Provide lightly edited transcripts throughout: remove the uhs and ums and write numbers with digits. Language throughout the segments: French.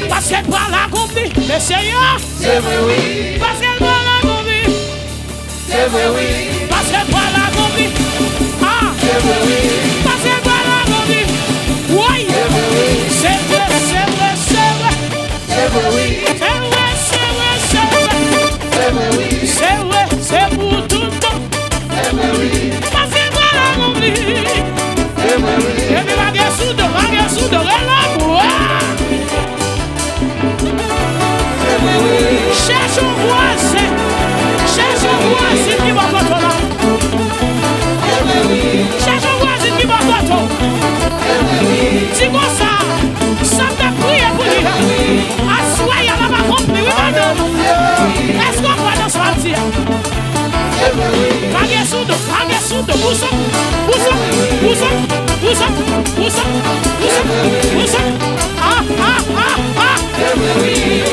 Parce qu'elle parle à Gombi, mais Seigneur, C'est vrai, oui. parce qu'elle parle à Gombi, C'est vrai, oui. parce qu'elle parle à Gombi, ah, C'est vrai, oui. parce qu'elle parle à Gombi, oui, c'est vrai, c'est vrai, c'est vrai, C'est vrai, oui. c'est vrai, c'est vrai, c'est vrai, C'est vrai, oui. c'est vrai, c'est pour tout le temps, C'est vrai, oui. parce qu'elle parle à Gombi, C'est vrai, oui. et puis ma guerre sous de, elle a pour C'est vrai, oui. cherche un voisin qui va pas là. C'est vrai, oui. Cherche un voisin qui va pas là. C'est vrai, oui. Dis-moi ça t'a prié pour lui. Assois, il y a pas compris, oui, madame. Est-ce qu'on va dans ce parti? C'est vrai, oui. Kage soudo, poussa. Ah. C'est vrai, oui.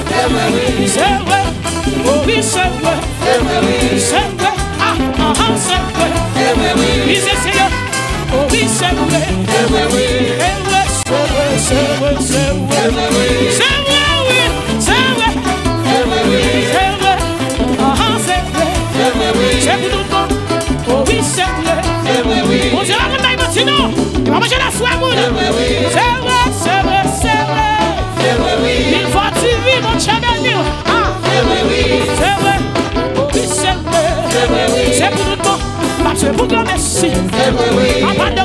C'est vrai, oui. C'est vrai, oh oui, c'est vrai, C'est vrai, oui. c'est vrai, c'est vrai. C'est vrai, oui. Ils essayent, oh oui, c'est vrai, C'est vrai, oui. c'est vrai. C'est vrai, oui. C'est vrai, oui, c'est vrai, C'est vrai, oui. c'est vrai, c'est vrai. C'est vrai, oui. C'est pour tout le monde, oh oui, c'est vrai. C'est vrai, oui. On dirait que t'as une sinon, il va manger la soie, mon. C'est vrai, oui. C'est vrai. C'est vrai, oui. Il va vivre mon channel. Ah, C'est vrai, oui. c'est vrai, oh oui, c'est vrai. C'est vrai, oui. C'est pour tout le monde, parce que pour que merci. C'est vrai, oui. En bas de